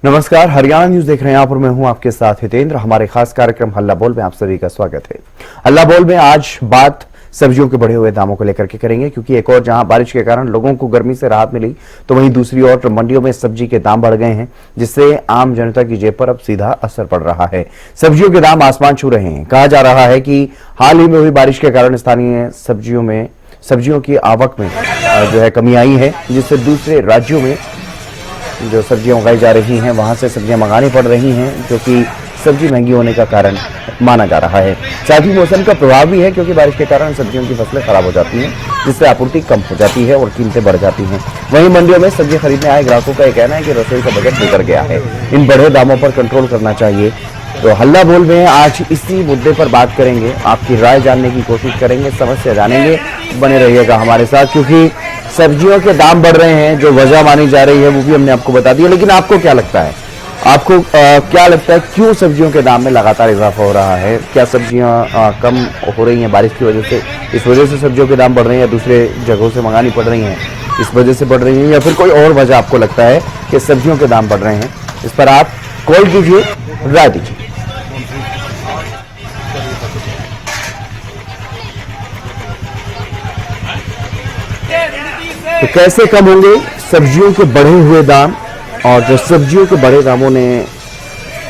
नमस्कार, हरियाणा न्यूज देख रहे हैं आप और मैं हूं आपके साथ हितेंद्र। हमारे खास कार्यक्रम हल्ला बोल में आप सभी का स्वागत है। हल्ला बोल में आज बात सब्जियों के बढ़े हुए दामों को लेकर के करेंगे, क्योंकि एक और जहां बारिश के कारण लोगों को गर्मी से राहत मिली, तो वहीं दूसरी ओर मंडियों में सब्जी के दाम बढ़ गए हैं, जिससे आम जनता की जेब पर अब सीधा असर पड़ रहा है। सब्जियों के दाम आसमान छू रहे हैं। कहा जा रहा है कि हाल ही में हुई बारिश के कारण स्थानीय सब्जियों की आवक में जो है कमी आई है, जिससे दूसरे राज्यों में जो सब्जियां उगाई जा रही हैं वहां से सब्जियां मंगानी पड़ रही हैं, जो कि सब्जी महंगी होने का कारण माना जा रहा है। साथ ही मौसम का प्रभाव भी है, क्योंकि बारिश के कारण सब्जियों की फसलें खराब हो जाती हैं, जिससे आपूर्ति कम हो जाती है और कीमतें बढ़ जाती हैं। वहीं मंडियों में सब्जी खरीदने आए ग्राहकों का यह कहना है कि रसोई का बजट बिगड़ गया है, इन बढ़े दामों पर कंट्रोल करना चाहिए। तो हल्ला बोल में आज इसी मुद्दे पर बात करेंगे, आपकी राय जानने की कोशिश करेंगे, समस्या जानेंगे। बने रहिएगा हमारे साथ, क्योंकि सब्जियों के दाम बढ़ रहे हैं, जो वजह मानी जा रही है वो भी हमने आपको बता दिया। लेकिन आपको क्या लगता है, क्या लगता है क्यों सब्जियों के दाम में लगातार इजाफा हो रहा है? क्या सब्जियां कम हो रही हैं बारिश की वजह से, इस वजह से सब्जियों के दाम बढ़ रहे हैं, या दूसरे जगहों से मंगानी पड़ रही हैं इस वजह से बढ़ रही हैं, या फिर कोई और वजह आपको लगता है कि सब्जियों के दाम बढ़ रहे हैं? इस पर आप कॉल कीजिए, राय दीजिए। तो कैसे कम होंगे सब्जियों के बढ़े हुए दाम, और जो सब्जियों के बड़े दामों ने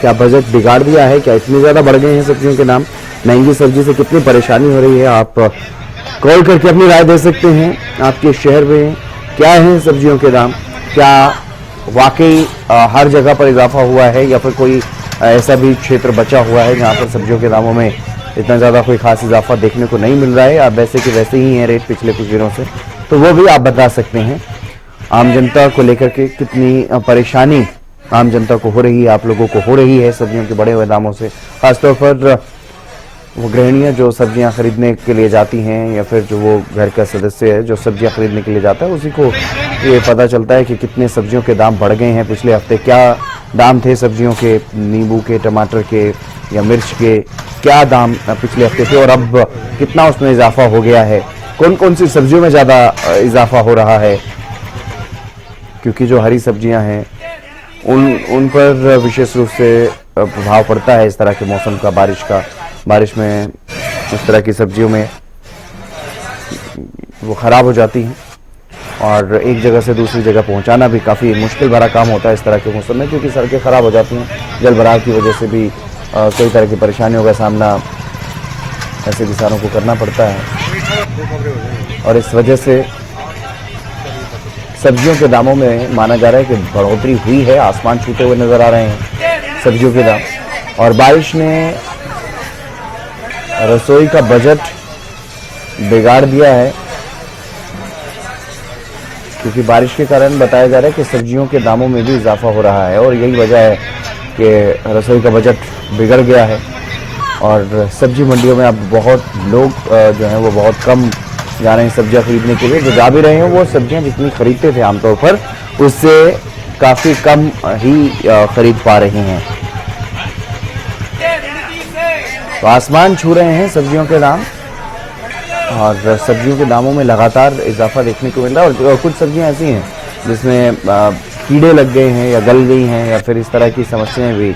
क्या बजट बिगाड़ दिया है? क्या इतने ज्यादा बढ़ गए हैं सब्जियों के दाम? महंगी सब्जी से कितनी परेशानी हो रही है? आप कॉल करके अपनी राय दे सकते हैं। आपके शहर में क्या है सब्जियों के दाम? क्या वाकई हर जगह पर इजाफा हुआ है, या फिर कोई ऐसा भी क्षेत्र बचा हुआ है जहां पर सब्जियों के दामों में इतना ज्यादा कोई खास इजाफा देखने को नहीं मिल रहा है, या वैसे कि वैसे ही है रेट पिछले कुछ दिनों से? तो वो भी आप बता सकते हैं। आम जनता को लेकर के कितनी परेशानी आम जनता को हो रही है, आप लोगों को हो रही है सब्जियों के बढ़े हुए दामों से? खासतौर पर वो गृहिणियां जो सब्जियां खरीदने के लिए जाती हैं, या फिर जो वो घर का सदस्य है जो सब्जियां खरीदने के लिए जाता है, उसी को ये पता चलता है कि कितने सब्जियों के दाम बढ़ गए हैं। पिछले हफ्ते क्या दाम थे सब्जियों के, नींबू के, टमाटर के या मिर्च के, क्या दाम पिछले हफ्ते थे, और अब कितना उसमें इजाफा हो गया है? कौन कौन सी सब्जियों में ज्यादा इजाफा हो रहा है? क्योंकि जो हरी सब्जियां हैं उन पर विशेष रूप से प्रभाव पड़ता है इस तरह के मौसम का, बारिश में इस तरह की सब्जियों में वो खराब हो जाती हैं, और एक जगह से दूसरी जगह पहुंचाना भी काफ़ी मुश्किल भरा काम होता है इस तरह के मौसम में, क्योंकि सड़कें खराब हो जाती हैं। जल भराव की वजह से भी कई तरह की परेशानियों का सामना ऐसे किसानों को करना पड़ता है, और इस वजह से सब्जियों के दामों में माना जा रहा है कि बढ़ोतरी हुई है। आसमान छूते हुए नजर आ रहे हैं सब्जियों के दाम, और बारिश ने रसोई का बजट बिगाड़ दिया है, क्योंकि बारिश के कारण बताया जा रहा है कि सब्जियों के दामों में भी इजाफा हो रहा है, और यही वजह है कि रसोई का बजट बिगड़ गया है। और सब्जी मंडियों में अब बहुत लोग जो हैं वो बहुत कम जा रहे हैं सब्जियां खरीदने के लिए। जो जा भी रहे हैं वो सब्जियां जितनी खरीदते थे आमतौर पर, उससे काफी कम ही खरीद पा रहे हैं। तो आसमान छू रहे हैं सब्जियों के दाम, और सब्जियों के दामों में लगातार इजाफा देखने को मिल रहा है। और कुछ सब्जियां ऐसी हैं जिसमें कीड़े लग गए हैं या गल गई हैं, या फिर इस तरह की समस्याएं भी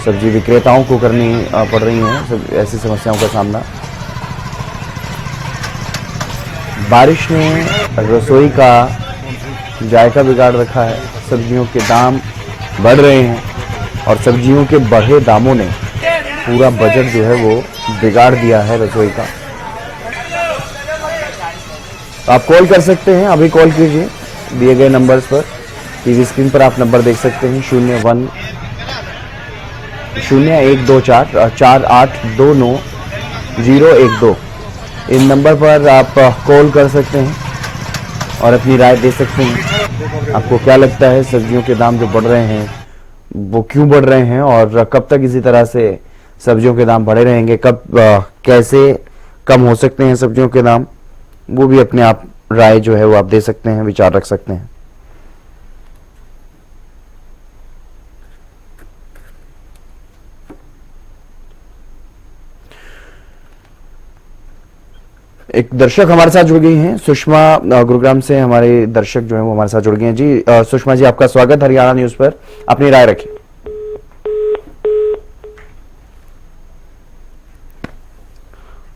सब्जी विक्रेताओं को करनी पड़ रही हैं, ऐसी समस्याओं का सामना। बारिश ने रसोई का जायका बिगाड़ रखा है, सब्जियों के दाम बढ़ रहे हैं, और सब्जियों के बढ़े दामों ने पूरा बजट जो है वो बिगाड़ दिया है रसोई का। आप कॉल कर सकते हैं, अभी कॉल कीजिए दिए गए नंबर्स पर। टीवी स्क्रीन पर आप नंबर देख सकते हैं, 0112 इन नंबर पर आप कॉल कर सकते हैं और अपनी राय दे सकते हैं। आपको क्या लगता है सब्जियों के दाम जो बढ़ रहे हैं वो क्यों बढ़ रहे हैं, और कब तक इसी तरह से सब्जियों के दाम बढ़े रहेंगे? कब कैसे कम हो सकते हैं सब्जियों के दाम? वो भी अपने आप राय जो है वो आप दे सकते हैं, विचार रख सकते हैं। एक दर्शक हमारे साथ जुड़ गई हैं, सुषमा गुरुग्राम से हमारे दर्शक जो हैं वो हमारे साथ जुड़ गए हैं जी। सुषमा जी, आपका स्वागत हरियाणा न्यूज पर, अपनी राय रखिए।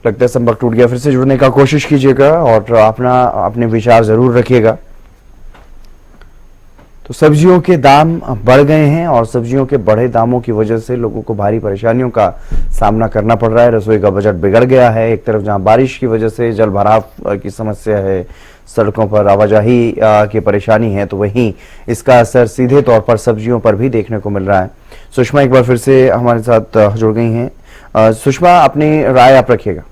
लगता है संपर्क टूट गया, फिर से जुड़ने का कोशिश कीजिएगा और अपने विचार जरूर रखिएगा। तो सब्जियों के दाम बढ़ गए हैं और सब्जियों के बढ़े दामों की वजह से लोगों को भारी परेशानियों का सामना करना पड़ रहा है। रसोई का बजट बिगड़ गया है। एक तरफ जहां बारिश की वजह से जल भराव की समस्या है, सड़कों पर आवाजाही की परेशानी है, तो वहीं इसका असर सीधे तौर पर सब्जियों पर भी देखने को मिल रहा है। सुषमा एक बार फिर से हमारे साथ जुड़ गई हैं। सुषमा, अपनी राय आप रखिएगा।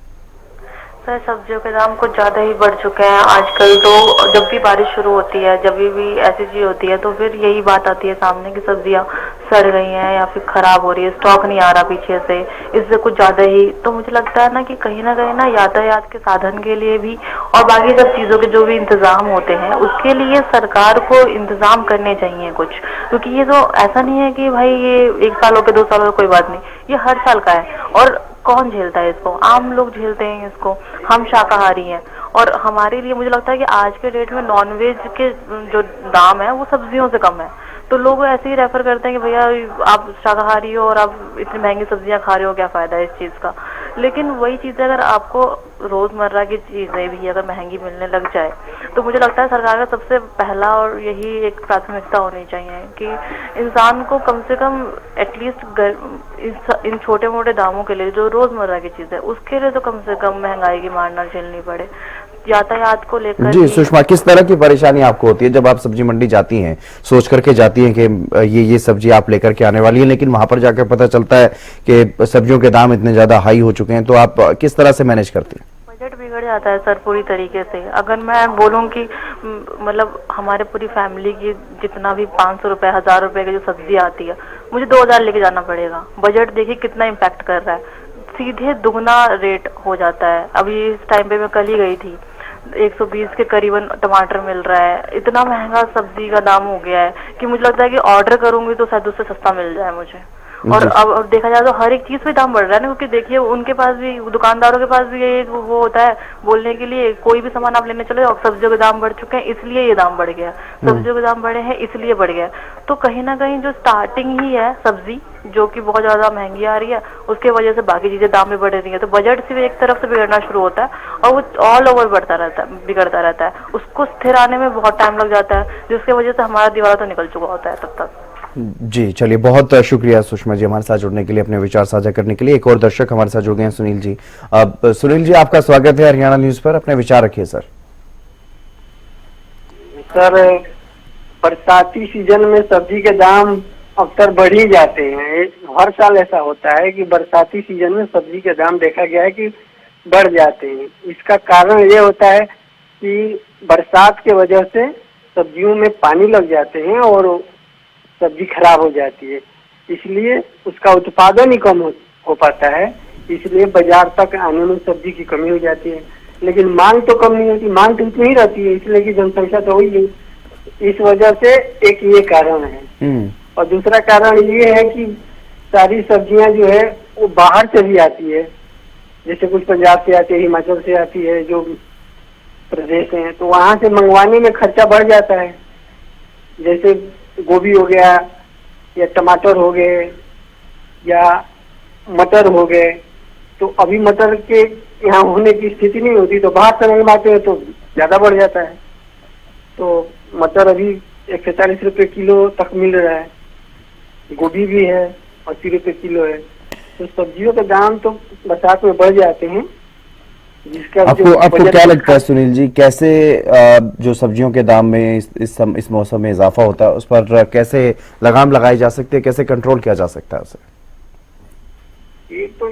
सर, सब्जियों के दाम कुछ ज्यादा ही बढ़ चुके हैं आजकल। तो जब भी बारिश शुरू होती है, जब भी ऐसी चीज होती है, तो फिर यही बात आती है सामने कि सब्जियां सड़ गई हैं या फिर खराब हो रही है, स्टॉक नहीं आ रहा पीछे से, इससे कुछ ज्यादा ही। तो मुझे लगता है ना कि कहीं ना यातायात के साधन के लिए भी और बाकी सब चीजों के जो भी इंतजाम होते हैं उसके लिए सरकार को इंतजाम करने चाहिए कुछ। क्योंकि ये तो ऐसा नहीं है कि भाई ये 1 साल हो के 2 साल हो, कोई बात नहीं, ये हर साल का है। और कौन झेलता है इसको? आम लोग झेलते हैं इसको। हम शाकाहारी हैं और हमारे लिए मुझे लगता है कि आज के डेट में नॉनवेज के जो दाम है वो सब्जियों से कम है। तो लोग ऐसे ही रेफर करते हैं कि भैया आप शाकाहारी हो और आप इतनी महंगी सब्जियां खा रहे हो, क्या फायदा है इस चीज का। लेकिन वही चीजें अगर आपको रोजमर्रा की चीजें भी अगर महंगी मिलने लग जाए तो मुझे लगता है सरकार का सबसे पहला और यही एक प्राथमिकता होनी चाहिए कि इंसान को कम से कम एटलीस्ट इन छोटे मोटे दामों के लिए जो रोजमर्रा की चीज है उसके लिए तो कम से कम महंगाई की मार ना झेलनी पड़े। यातायात को लेकर जी सुषमा, किस तरह की परेशानी आपको होती है जब आप सब्जी मंडी जाती हैं, सोच करके जाती हैं कि ये सब्जी आप लेकर के आने वाली है, लेकिन वहां पर जाकर पता चलता है कि सब्जियों के दाम इतने ज्यादा हाई हो चुके हैं, तो आप किस तरह से मैनेज करती हैं? बजट बिगड़ जाता है सर पूरी तरीके से। अगर मैं बोलूं कि मतलब हमारे पूरी फैमिली की जितना भी 500 रुपए 1000 रुपए की जो सब्जी आती है, मुझे 2000 लेके जाना पड़ेगा। बजट देखिए कितना इम्पैक्ट कर रहा है, सीधे दुगना रेट हो जाता है। अभी इस टाइम पे मैं कल ही गई थी, 120 के करीबन टमाटर मिल रहा है। इतना महंगा सब्जी का दाम हो गया है कि मुझे लगता है कि ऑर्डर करूंगी तो शायद उससे सस्ता मिल जाए मुझे। और अब देखा जाए तो हर एक चीज पे दाम बढ़ रहा है ना, क्योंकि देखिए उनके पास भी, दुकानदारों के पास भी ये वो होता है बोलने के लिए, कोई भी सामान आप लेने चले और सब्जियों के दाम बढ़ चुके हैं इसलिए ये दाम बढ़ गया, सब्जियों के दाम बढ़े हैं इसलिए बढ़ गया। तो कहीं ना कहीं जो स्टार्टिंग ही है सब्जी जो कि बहुत ज्यादा महंगी आ रही है, उसके वजह से बाकी चीजें दाम में बढ़ रही है। तो बजट सिर्फ एक तरफ से बिगड़ना शुरू होता है और वो ऑल ओवर बढ़ता रहता है, बिगड़ता रहता है। उसको स्थिर आने में बहुत टाइम लग जाता है, जिसकी वजह से हमारा दिवाला तो निकल चुका होता है तब तक। जी चलिए, बहुत शुक्रिया सुषमा जी हमारे साथ जुड़ने के लिए, अपने विचार साझा करने के लिए। एक और दर्शक हमारे साथ जुड़ गए हैं, सुनील जी। अब सुनील जी, आपका स्वागत है हरियाणा न्यूज पर, अपने विचार रखिए सर। सर, बरसाती सीजन में सब्जी के दाम अक्सर बढ़ ही जाते हैं। हर साल ऐसा होता है कि बरसाती सीजन में सब्जी के दाम देखा गया है कि बढ़ जाते हैं। इसका कारण ये होता है कि बरसात के वजह से सब्जियों में पानी लग जाते हैं और सब्जी खराब हो जाती है, इसलिए उसका उत्पादन ही कम हो पाता है, इसलिए बाजार तक आने में सब्जी की कमी हो जाती है। लेकिन मांग तो कम नहीं होती, मांग तो इतनी ही रहती है, इसलिए कि जनसंख्या तो हुई है। इस वजह से एक ये कारण है। और दूसरा कारण ये है कि सारी सब्जियां जो है वो बाहर से भी आती है, जैसे कुछ पंजाब से आती है, हिमाचल से आती है, जो प्रदेश हैं, तो वहां से मंगवाने में खर्चा बढ़ जाता है। जैसे गोभी हो गया या टमाटर हो गए या मटर हो गए, तो अभी मटर के यहाँ होने की स्थिति नहीं होती, तो बाहर से मंगवाते हैं तो ज्यादा बढ़ जाता है। तो मटर अभी 140 रुपए किलो तक मिल रहा है, गोभी भी है 80 रुपए किलो है। तो सब्जियों के दाम तो बरसात में बढ़ जाते हैं। आपको क्या लगता है सुनील जी, कैसे जो सब्जियों के दाम में इस मौसम में इजाफा होता है उस पर कैसे लगाम लगाई जा सकती है, कैसे कंट्रोल किया जा सकता है उसे? एक तो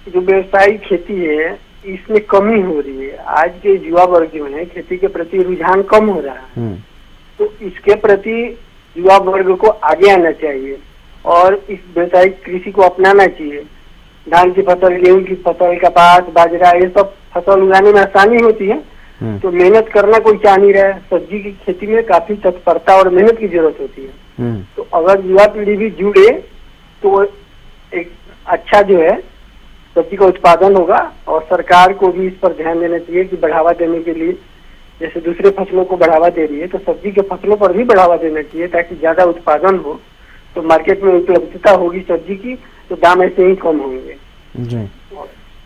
जो व्यवसायिक खेती है इसमें कमी हो रही है। आज के युवा वर्ग जो है खेती के प्रति रुझान कम हो रहा है, तो इसके प्रति युवा वर्ग को आगे आना चाहिए और इस व्यवसायिक कृषि को अपनाना चाहिए। धान की फसल, गेहूं की फसल, कपास, बाजरा, ये सब फसल उगाने में आसानी होती है, तो मेहनत करना कोई चाह नहीं रहा है। सब्जी की खेती में काफी तत्परता और मेहनत की जरूरत होती है। तो अगर युवा पीढ़ी भी जुड़े तो एक अच्छा जो है सब्जी का उत्पादन होगा। और सरकार को भी इस पर ध्यान देना चाहिए कि बढ़ावा देने के लिए, जैसे दूसरे फसलों को बढ़ावा दे रही है तो सब्जी के फसलों पर भी बढ़ावा देना चाहिए, ताकि ज्यादा उत्पादन हो तो मार्केट में उपलब्धता होगी सब्जी की, तो दाम ऐसे ही कम होंगे जी।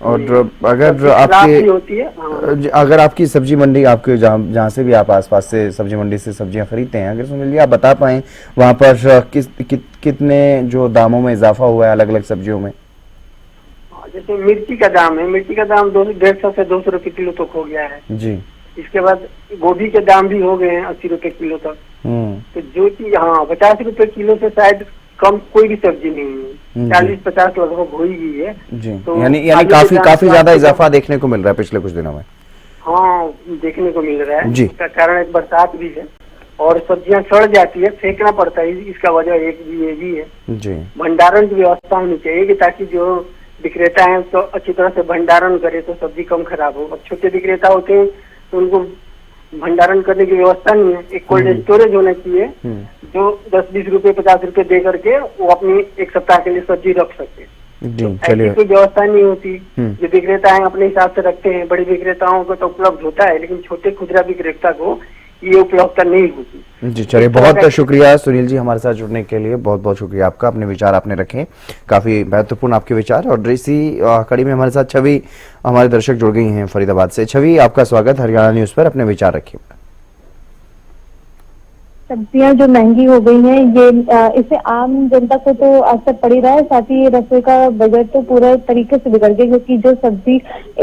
और अगर सब्जी खराब आपके भी होती है। हाँ। अगर आपकी सब्जी मंडी, आपके जहाँ से भी आप आसपास से सब्जी मंडी से सब्जियां खरीदते हैं, अगर सुनील जी आप बता पाएं वहाँ पर कितने जो दामों में इजाफा हुआ है अलग अलग सब्जियों में? जैसे मिर्ची का दाम है, मिर्ची का दाम 150 से 200 रुपए किलो तक हो गया है जी। इसके बाद गोभी के दाम भी हो गए हैं 80 रुपए किलो तक। तो जो चीज 50 रुपए किलो से शायद कम कोई भी सब्जी नहीं है, 40-50 लगभग हो ही गई है जी। तो यानी काफी ज्यादा इजाफा देखने को मिल रहा है पिछले कुछ दिनों में। हाँ, देखने को मिल रहा है जी। इसका कारण एक बरसात भी है और सब्जियां सड़ जाती है, फेंकना पड़ता है, इसका वजह एक भी ये भी है जी। भंडारण की व्यवस्था होनी चाहिए कि ताकि जो विक्रेता है तो अच्छी तरह से भंडारण करे तो सब्जी कम खराब हो। अब छोटे विक्रेता होते हैं तो उनको भंडारण करने की व्यवस्था नहीं है। एक कोल्ड स्टोरेज होना चाहिए जो 10-20 रुपए 50 रुपए दे करके वो अपनी एक सप्ताह के लिए सब्जी रख सके। जी, तो चलिए। ऐसी कोई व्यवस्था नहीं होती। जो विक्रेता है अपने हिसाब से रखते हैं, बड़े विक्रेताओं को तो उपलब्ध होता है, लेकिन छोटे खुदरा विक्रेता को ये उपलब्धता नहीं होती। जी, चलिए, बहुत शुक्रिया सुनील जी हमारे साथ जुड़ने के लिए। बहुत बहुत शुक्रिया आपका, अपने विचार आपने रखे, काफी महत्वपूर्ण आपके विचार। और इसी कड़ी में हमारे साथ छवि हमारे दर्शक जुड़ गई हैं फरीदाबाद से। छवि, आपका स्वागत हरियाणा न्यूज पर, अपने विचार रखिए। सब्जियां जो महंगी हो गई हैं, ये इससे आम जनता को तो असर पड़ ही रहा है, साथ ही रसोई का बजट तो पूरा तरीके से बिगड़ गया, क्योंकि जो सब्जी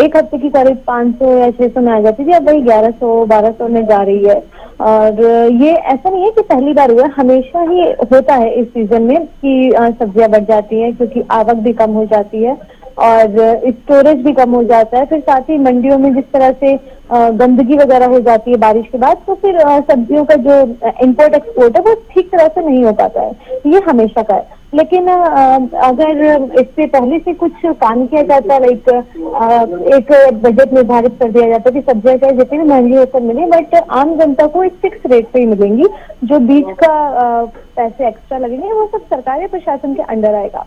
एक हफ्ते की करीब 500 या 600 में आ जाती थी, अब वही 1100-1200 में जा रही है। और ये ऐसा नहीं है कि पहली बार हुआ, हमेशा ही होता है इस सीजन में कि सब्जियां बढ़ जाती हैं, क्योंकि आवक भी कम हो जाती है और स्टोरेज भी कम हो जाता है। फिर साथ ही मंडियों में जिस तरह से गंदगी वगैरह हो जाती है बारिश के बाद, तो फिर सब्जियों का जो इंपोर्ट एक्सपोर्ट है वो ठीक तरह से नहीं हो पाता है, ये हमेशा का है। लेकिन अगर इससे पहले से कुछ काम किया जाता है, एक बजट निर्धारित कर दिया जाता है कि सब्जियां चाहे जितनी भी महंगी होकर मिले, बट आम जनता को एक फिक्स रेट पे ही मिलेंगी, जो बीच का पैसे एक्स्ट्रा लगेंगे वो सब सरकारी प्रशासन के अंडर आएगा,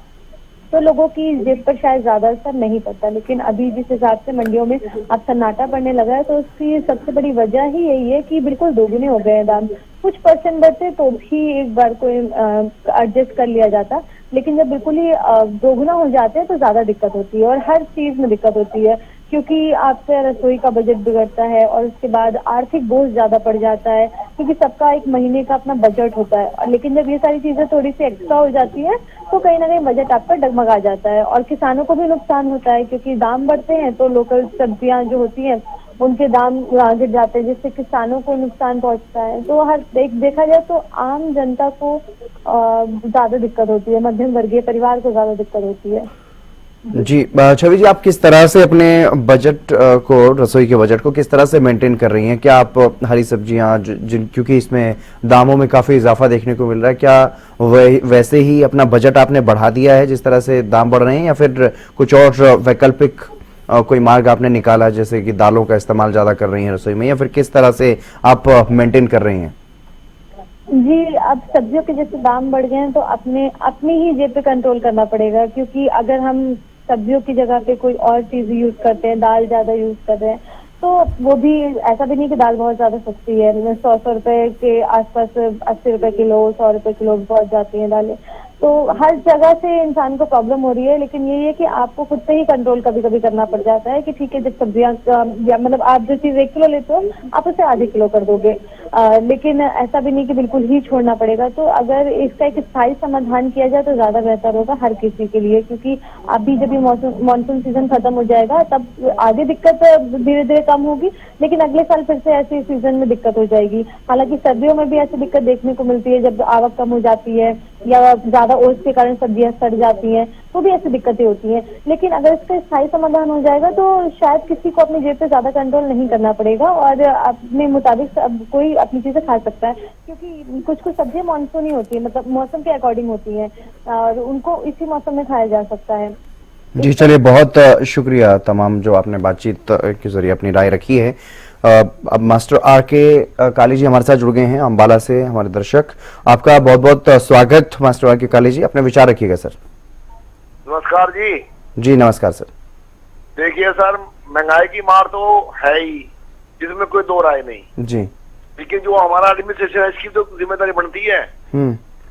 तो लोगों की जेब पर शायद ज्यादा असर नहीं पड़ता। लेकिन अभी जिस हिसाब से मंडियों में अब सन्नाटा पड़ने लगा है, तो उसकी सबसे बड़ी वजह ही यही है कि बिल्कुल दोगुने हो गए हैं दाम। कुछ % बढ़ते तो भी एक बार कोई एडजस्ट कर लिया जाता, लेकिन जब बिल्कुल ही दोगुना हो जाते हैं तो ज्यादा दिक्कत होती है, और हर चीज में दिक्कत होती है, क्योंकि आपसे रसोई का बजट बिगड़ता है और उसके बाद आर्थिक बोझ ज्यादा पड़ जाता है, क्योंकि सबका एक महीने का अपना बजट होता है। लेकिन जब ये सारी चीजें थोड़ी सी एक्स्ट्रा हो जाती है तो कहीं ना कहीं बजट आपका डगमगा जाता है, और किसानों को भी नुकसान होता है, क्योंकि दाम बढ़ते हैं तो लोकल सब्जियां जो होती हैं उनके दाम गिर जाते हैं, जिससे किसानों को नुकसान पहुंचता है। तो हर देखा जाए तो आम जनता को ज्यादा दिक्कत होती है, मध्यम वर्गीय परिवार को ज्यादा दिक्कत होती है। जी, छवि जी, आप किस तरह से अपने बजट को, रसोई के बजट को किस तरह से मेंटेन कर रही हैं? क्या आप हरी सब्जियां क्योंकि इसमें दामों में काफी इजाफा देखने को मिल रहा है, क्या वैसे ही अपना बजट आपने बढ़ा दिया है जिस तरह से दाम बढ़ रहे हैं, या फिर कुछ और वैकल्पिक कोई मार्ग आपने निकाला, जैसे कि दालों का इस्तेमाल ज्यादा कर रही हैं रसोई में, या फिर किस तरह से आप मेंटेन कर रही हैं? जी, अब सब्जियों के जैसे दाम बढ़ गए हैं तो अपनी ही जेब पे कंट्रोल करना पड़ेगा, क्योंकि अगर हम सब्जियों की जगह पे कोई और चीज यूज करते हैं, दाल ज्यादा यूज कर रहे हैं, तो वो भी ऐसा भी नहीं कि दाल बहुत ज्यादा सस्ती है, 100 रुपए के आसपास 80 रुपए किलो, 100 रुपए किलो पहुंच जाती है दालें। तो हर जगह से इंसान को प्रॉब्लम हो रही है, लेकिन ये है कि आपको खुद से ही कंट्रोल कभी कभी करना पड़ जाता है कि ठीक है, जब सब्जियां मतलब आप जो चीज 1 किलो लेते हो आप उसे आधे किलो कर दोगे, लेकिन ऐसा भी नहीं कि बिल्कुल ही छोड़ना पड़ेगा। तो अगर इसका एक स्थायी समाधान किया जाए तो ज्यादा बेहतर होगा हर किसी के लिए, क्योंकि अभी जब ये मानसून सीजन खत्म हो जाएगा तब आगे दिक्कत धीरे धीरे कम होगी, लेकिन अगले साल फिर से ऐसे सीजन में दिक्कत हो जाएगी। हालांकि सर्दियों में भी ऐसी दिक्कत देखने को मिलती है, जब आवक कम हो जाती है या ज्यादा ओस के कारण सब्जियां सड़ जाती हैं, तो भी ऐसी दिक्कतें होती हैं। लेकिन अगर इसका स्थायी समाधान हो जाएगा तो शायद किसी को अपनी जेब पे ज्यादा कंट्रोल नहीं करना पड़ेगा और अपने मुताबिक कोई अपनी चीजें खा सकता है, क्योंकि कुछ सब्जियां मानसूनी होती है, मतलब मौसम के अकॉर्डिंग होती हैं और उनको इसी मौसम में खाया जा सकता है। जी, चलिए, बहुत शुक्रिया तमाम जो आपने बातचीत के जरिए अपनी राय रखी है। अब मास्टर R.K. काली जी हमारे साथ जुड़ गए हैं अंबाला से, हमारे दर्शक। आपका बहुत बहुत स्वागत मास्टर R.K. काली जी, अपने विचार रखिएगा सर। नमस्कार जी। जी नमस्कार सर। देखिए सर, महंगाई की मार तो है ही, जिसमें कोई दो राय नहीं जी। लेकिन जो हमारा एडमिनिस्ट्रेशन है इसकी तो जिम्मेदारी बनती है।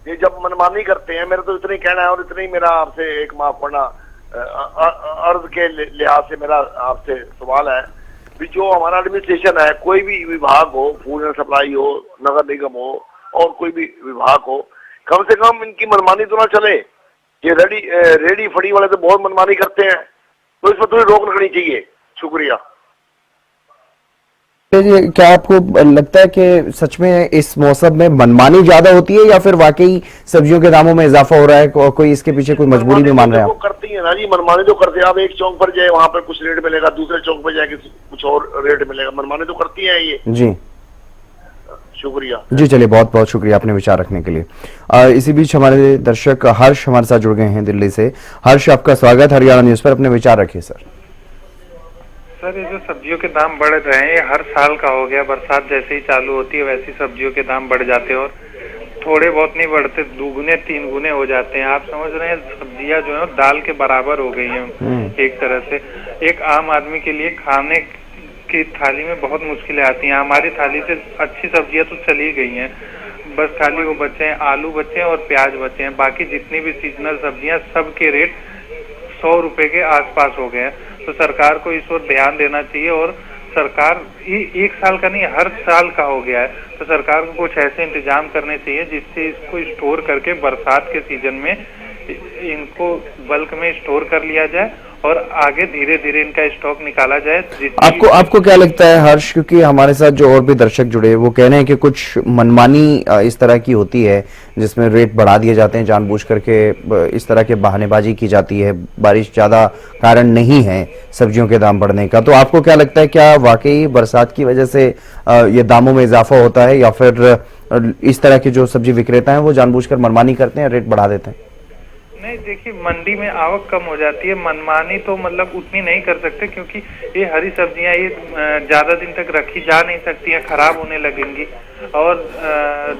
ये जब मनमानी करते हैं, मेरा तो इतना ही कहना है और इतना ही मेरा आपसे एक माफ करना अर्ज के लिहाज से मेरा आपसे सवाल है कि जो हमारा एडमिनिस्ट्रेशन है, कोई भी विभाग हो, फूड एंड सप्लाई हो, नगर निगम हो और कोई भी विभाग हो, कम से कम इनकी मनमानी तो ना चले। ये रेडी फड़ी वाले तो बहुत मनमानी करते हैं, तो इस पर थोड़ी रोक लगनी चाहिए। शुक्रिया। जी, क्या आपको लगता है कि सच में इस मौसम में मनमानी ज्यादा होती है या फिर वाकई सब्जियों के दामों में इजाफा हो रहा है और कोई इसके पीछे कोई मजबूरी भी मान रहे हैं आप? करती है ना जी, मनमानी तो करते हैं। आप एक चौक पर जाए वहाँ पर कुछ रेट मिलेगा, दूसरे चौक पर जाके कुछ और रेट मिलेगा, मनमानी तो करती है ये। जी शुक्रिया जी। चलिए, बहुत बहुत शुक्रिया अपने विचार रखने के लिए। इसी बीच हमारे दर्शक हर्ष हमारे साथ जुड़ गए हैं दिल्ली से। हर्ष, आपका स्वागत हरियाणा न्यूज पर। अपने विचार रखिए सर। सर, ये जो सब्जियों के दाम बढ़ रहे हैं, ये हर साल का हो गया। बरसात जैसे ही चालू होती है वैसे ही सब्जियों के दाम बढ़ जाते हैं और थोड़े बहुत नहीं बढ़ते, दुगुने तीन गुने हो जाते हैं। आप समझ रहे हैं, सब्जियां जो है दाल के बराबर हो गई हैं एक तरह से। एक आम आदमी के लिए खाने की थाली में बहुत मुश्किलें आती हैं। हमारी थाली से अच्छी सब्जियां तो चली गई हैं, बस खाली वो बचे हैं, आलू बचे हैं और प्याज बचे हैं। बाकी जितनी भी सीजनल सब्जियां, सबके रेट 100 रुपए के आसपास हो गए हैं। तो सरकार को इस ओर ध्यान देना चाहिए और सरकार एक साल का नहीं, हर साल का हो गया है, तो सरकार को कुछ ऐसे इंतजाम करने चाहिए जिससे इसको स्टोर करके बरसात के सीजन में इनको बल्क में स्टोर कर लिया जाए और आगे धीरे धीरे इनका स्टॉक निकाला जाए। आपको क्या लगता है हर्ष, क्योंकि हमारे साथ जो और भी दर्शक जुड़े वो कह रहे हैं कि कुछ मनमानी इस तरह की होती है जिसमें रेट बढ़ा दिए जाते हैं जानबूझ करके, इस तरह के बहानेबाजी की जाती है, बारिश ज्यादा कारण नहीं है सब्जियों के दाम बढ़ने का। तो आपको क्या लगता है, क्या वाकई बरसात की वजह से ये दामों में इजाफा होता है या फिर इस तरह के जो सब्जी विक्रेता हैं वो जानबूझकर मनमानी करते हैं, रेट बढ़ा देते हैं? नहीं, देखिए, मंडी में आवक कम हो जाती है, मनमानी तो मतलब उतनी नहीं कर सकते क्योंकि ये हरी सब्जियां ये ज्यादा दिन तक रखी जा नहीं सकती हैं, खराब होने लगेंगी। और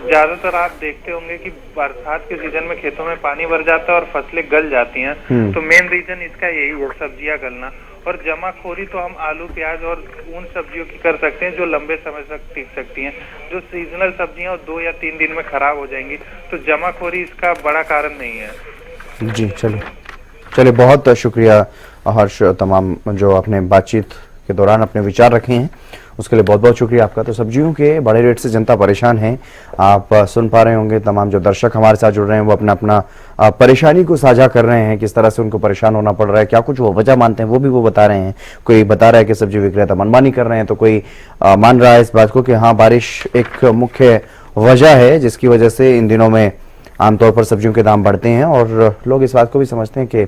ज्यादातर आप देखते होंगे कि बरसात के सीजन में खेतों में पानी भर जाता है और फसलें गल जाती हैं। तो मेन रीजन इसका यही है, सब्जियां गलना। और जमाखोरी तो हम आलू प्याज और उन सब्जियों की कर सकते हैं जो लंबे समय तक टिक सकती हैं। जो सीजनल सब्जियां 2 या 3 दिन में खराब हो जाएंगी, तो जमाखोरी इसका बड़ा कारण नहीं है। जी, चलिए बहुत शुक्रिया हर्ष, तमाम जो आपने बातचीत के दौरान अपने विचार रखे हैं उसके लिए बहुत बहुत शुक्रिया आपका। तो सब्जियों के बड़े रेट से जनता परेशान है। आप सुन पा रहे होंगे, तमाम जो दर्शक हमारे साथ जुड़ रहे हैं वो अपना अपना परेशानी को साझा कर रहे हैं, किस तरह से उनको परेशान होना पड़ रहा है, क्या कुछ वो वजह मानते हैं वो भी वो बता रहे हैं। कोई बता रहा है कि सब्जी विक्रेता मनमानी कर रहे हैं, तो कोई मान रहा है इस बात को कि हाँ, बारिश एक मुख्य वजह है जिसकी वजह से इन दिनों में आमतौर पर सब्जियों के दाम बढ़ते हैं। और लोग इस बात को भी समझते हैं कि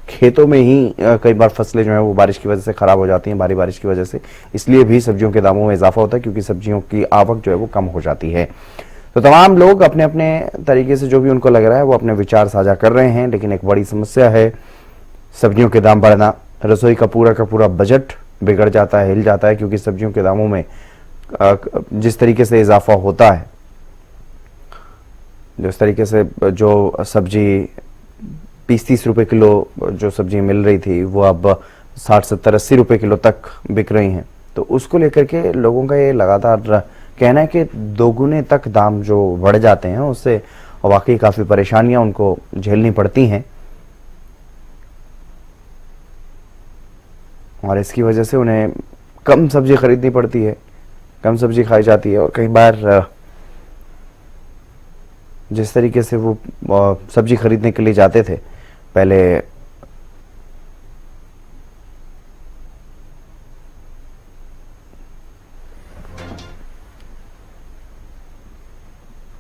खेतों में ही कई बार फसलें जो है वो बारिश की वजह से खराब हो जाती हैं, भारी बारिश की वजह से, इसलिए भी सब्जियों के दामों में इजाफा होता है क्योंकि सब्जियों की आवक जो है वो कम हो जाती है। तो तमाम लोग अपने अपने तरीके से जो भी उनको लग रहा है वो अपने विचार साझा कर रहे हैं, लेकिन एक बड़ी समस्या है सब्जियों के दाम बढ़ना। रसोई का पूरा बजट बिगड़ जाता है, हिल जाता है, क्योंकि सब्जियों के दामों में जिस तरीके से इजाफा होता है, जिस तरीके से जो सब्जी 30-30 रुपए किलो जो सब्जी मिल रही थी वो अब 60-70-80 रुपए किलो तक बिक रही हैं। तो उसको लेकर के लोगों का ये लगातार कहना है कि दोगुने तक दाम जो बढ़ जाते हैं उससे वाकई काफ़ी परेशानियां उनको झेलनी पड़ती हैं और इसकी वजह से उन्हें कम सब्जी खरीदनी पड़ती है, कम सब्जी खाई जाती है। और कई बार जिस तरीके से वो सब्जी खरीदने के लिए जाते थे पहले